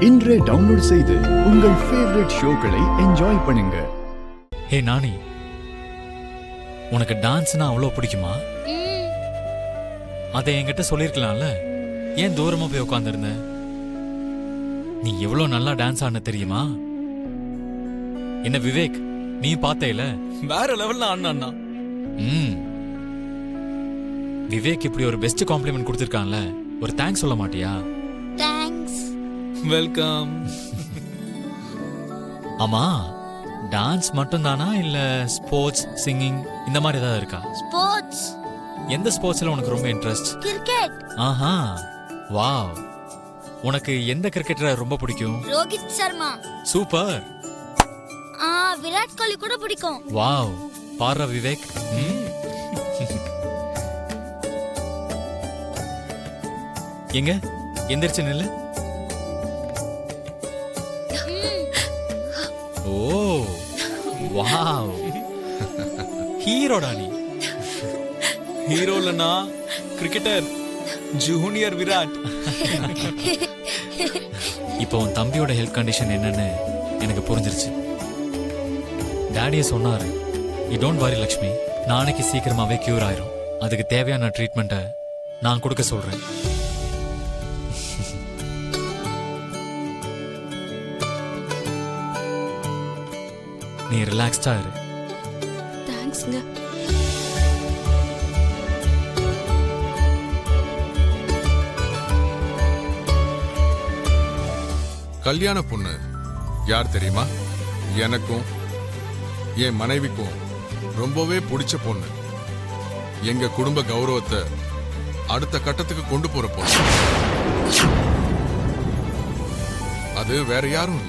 இன்றே டவுன்லோட் செய்து உங்கள் ஃபேவரட் ஷோக்களை என்ஜாய் பண்ணுங்க. ஹே நானி, உனக்கு டான்ஸ்னா அவ்வளோ பிடிக்குமா? அதை என்கிட்ட சொல்லிருக்கலாம்ல, ஏன் தூரமா போய் உட்காந்துருந்த? நீ எவ்வளோ நல்லா டான்ஸ் ஆன தெரியுமா? என்ன விவேக், நீ பார்த்தேல, வேற லெவல்ல ஆடினா. விவேக் இப்படி ஒரு பெஸ்ட் காம்ப்ளிமெண்ட் கொடுத்திருக்கான்ல, ஒரு தேங்க்ஸ் சொல்ல மாட்டியா? தேங்க்ஸ். வெல்கம். ஆமா, டான்ஸ் மட்டும் தானா இல்ல ஸ்போர்ட்ஸ், சிங்கிங் இந்த மாதிரி ஏதாவது இருக்கா? ஸ்போர்ட்ஸ். எந்த ஸ்போர்ட்ஸ்ல உனக்கு ரொம்ப இன்ட்ரெஸ்ட்? கிரிக்கெட். ஆஹா, வாவ். உனக்கு எந்த கிரிக்கெட்டர் ரொம்ப பிடிக்கும்? ரோஹித் சர்மா. சூப்பர். விராட் கோலி கூட பிடிக்கும். வாவ், பாரா விவேக். எங்க எந்திரிச்சு நில்லு. ஓ வாவ், ஹீரோடா நீ. ஹீரோ இல்லனா கிரிக்கெட்டர், ஜூனியர் விராட். இப்போ உன் தம்பியோட ஹெல்த் கண்டிஷன் என்னன்னு எனக்கு புரிஞ்சிருச்சு. டாடியே சொன்னாரு, யூ டோன்ட் வரி லக்ஷ்மி, நாளைக்கு சீக்கிரமாவே கியூர் ஆயிரும். அதுக்கு தேவையான ட்ரீட்மெண்ட்டை நான் கொடுக்க சொல்றேன். நீ ரிலாக்ஸ்டா இரு. தேங்க்ஸ்ங்க. கல்யாண பொண்ணு யார் தெரியுமா? எனக்கும் என் மனைவிக்கும் ரொம்பவே பிடிச்ச பொண்ணு. எங்க குடும்ப கௌரவத்தை அடுத்த கட்டத்துக்கு கொண்டு போற பொண்ணு. அது வேற யாரும் இல்ல,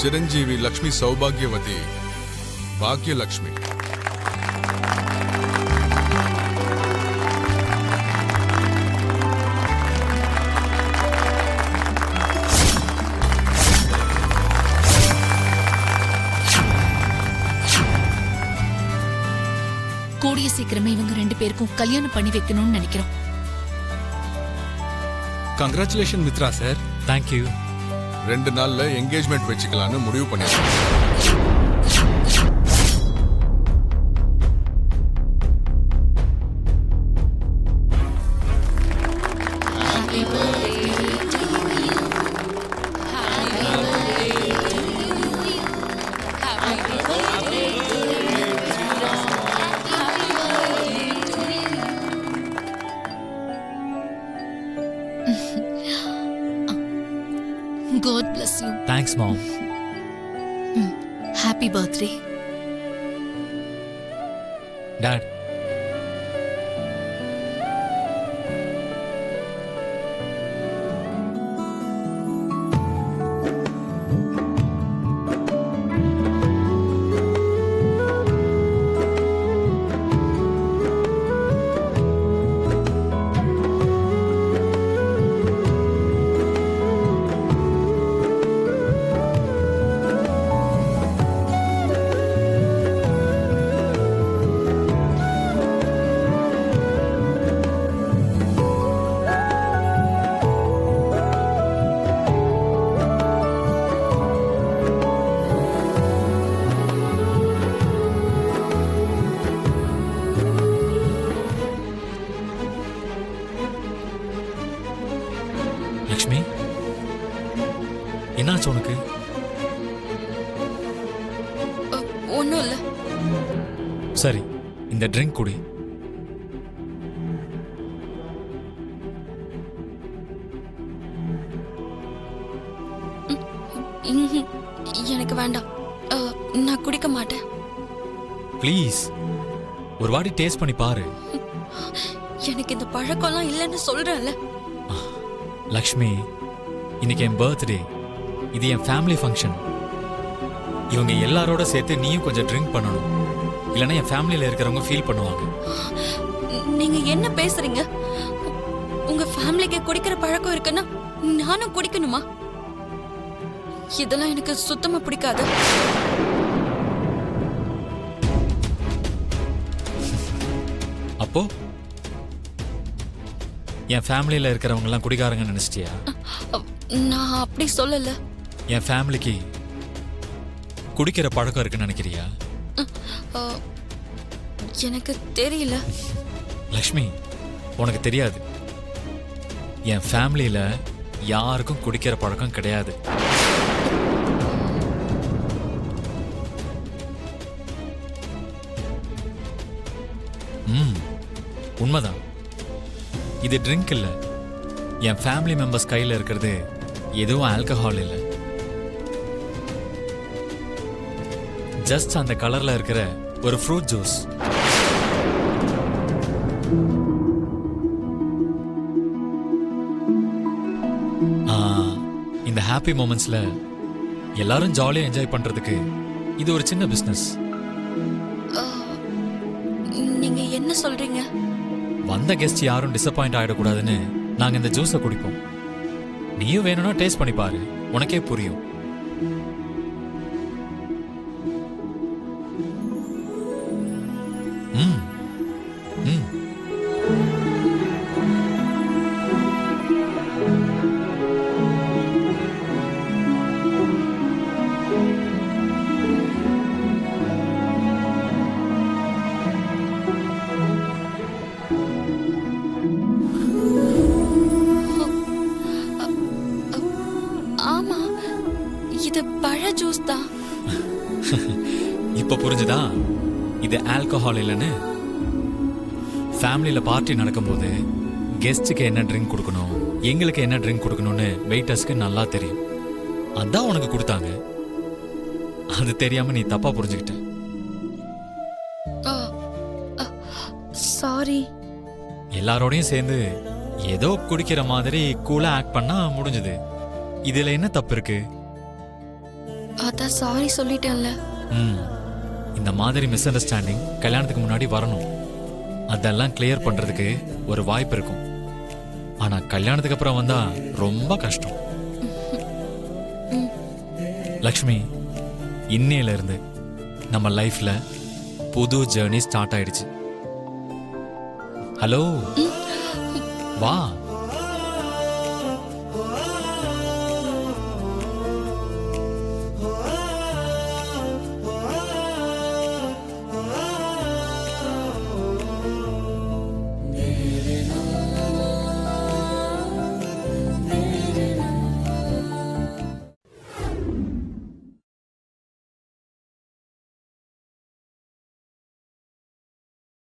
చిరంజీవి లక్ష్మి సౌభాగ్యవతి భాగ్యలక్ష్మి. கூடிய சீக்கிரமே இவங்க ரெண்டு பேருக்கும் கல்யாணம் பண்ணி வைக்கணும்னு நினைக்கிறோம். Congratulation Mitra sir. தேங்க்யூ. 2 நாள்ல என்கேஜ்மெண்ட் வச்சுக்கலான்னு முடிவு பண்ணிருக்கோம். God bless you. Thanks, Mom. Happy birthday. Dad. Lakshmi, என்னாச்சு உனக்கு? ஒன்னும் இல்ல. சரி, இந்த ட்ரிங்க் குடி. எனக்கு வேண்டாம், நான் குடிக்க மாட்டேன். ப்ளீஸ், ஒரு வாட்டி டேஸ்ட் பண்ணி பாரு. எனக்கு இந்த பழக்கம்லாம் இல்லைன்னு சொல்றேன்ல. லக்ஷ்மி, இன்னைக்கு என் பர்த்டே, இது என் ஃபேமிலி ஃபங்க்ஷன். இவங்க எல்லாரோட சேர்த்து நீயும் கொஞ்சம் ட்ரிங்க் பண்ணணும், இல்லைன்னா என் ஃபேமிலியில் இருக்கிறவங்க ஃபீல் பண்ணுவாங்க. நீங்க என்ன பேசுறீங்க? உங்க ஃபேமிலிக்கு குடிக்கிற பழக்கம் இருக்குன்னா நானும் குடிக்கணுமா? இதெல்லாம் எனக்கு சுத்தமா பிடிக்காது. அப்போ என் ஃபேமிலியில இருக்கிறவங்க எல்லாம் குடிகாரங்க நினைச்சிட்டியா? நான் அப்படி சொல்லல. என் ஃபேமிலிக்கு குடிக்கிற பழக்கம் இருக்குன்னு நினைக்கிறியா? அஹ், எனக்கு தெரியல. லக்ஷ்மி, உனக்கு தெரியாது, என் ஃபேமிலியில யாருக்கும் குடிக்கிற பழக்கம் கிடையாது. உண்மைதான். இது ட்ரிங்க் இல்ல. என் ஃபேமிலி மெம்பர்ஸ் கையில இருக்கிறது எதுவும் ஆல்கஹால் இல்ல. ஜஸ்ட் அந்த கலர்ல இருக்கிற ஒரு ஃப்ரூட் ஜூஸ். இந்த ஹாப்பி மொமெண்ட்ஸ்ல எல்லாரும் ஜாலியா என்ஜாய் பண்றதுக்கு இது ஒரு சின்ன பிசினஸ். நீங்க என்ன சொல்றீங்க? வந்த கெஸ்ட் யாரும் டிசப்பாயிண்ட் ஆயிடக்கூடாதுன்னு நாங்க இந்த ஜூஸை குடிப்போம். நீயும் வேணும்னா டேஸ்ட் பண்ணி பாரு, உனக்கே புரியும். ம் ம் ஆமா, இது பழ ஜூஸ் தான். இப்ப புரிஞ்சுதா இது ஆல்கஹால் இல்லைன்னு? ஃபேமிலியில பார்ட்டி நடக்கும்போது கெஸ்ட்டுக்கு என்ன ட்ரிங்க் கொடுக்கணும், எங்களுக்கு என்ன ட்ரிங்க் கொடுக்கணும்னு வெயிட்டர்ஸ்க்கு நல்லா தெரியும். அதான் உனக்கு கொடுத்தாங்க. அது தெரியாம நீ தப்பா புரிஞ்சுக்கிட்ட. சாரி. எல்லாரோடையும் சேர்ந்து ஏதோ குடிக்கிற மாதிரி கூலா ஆக்ட் பண்ணா முடிஞ்சது. இதுல என்ன தப்பு இருக்கு? அதான் சாரி சொல்லிட்டேன்ல. இந்த மாதிரி மிஸ் அண்டர்ஸ்டாண்டிங் கல்யாணத்துக்கு முன்னாடி வரணும். அதெல்லாம் கிளியர் பண்றதுக்கு ஒரு வாய்ப்பு இருக்கும். ஆனா கல்யாணத்துக்கு அப்புறம் வந்தா ரொம்ப கஷ்டம். லக்ஷ்மி, இன்னையில இருந்து நம்ம லைஃப்ல புது ஜேர்னி ஸ்டார்ட் ஆயிடுச்சு. ஹலோ, வா.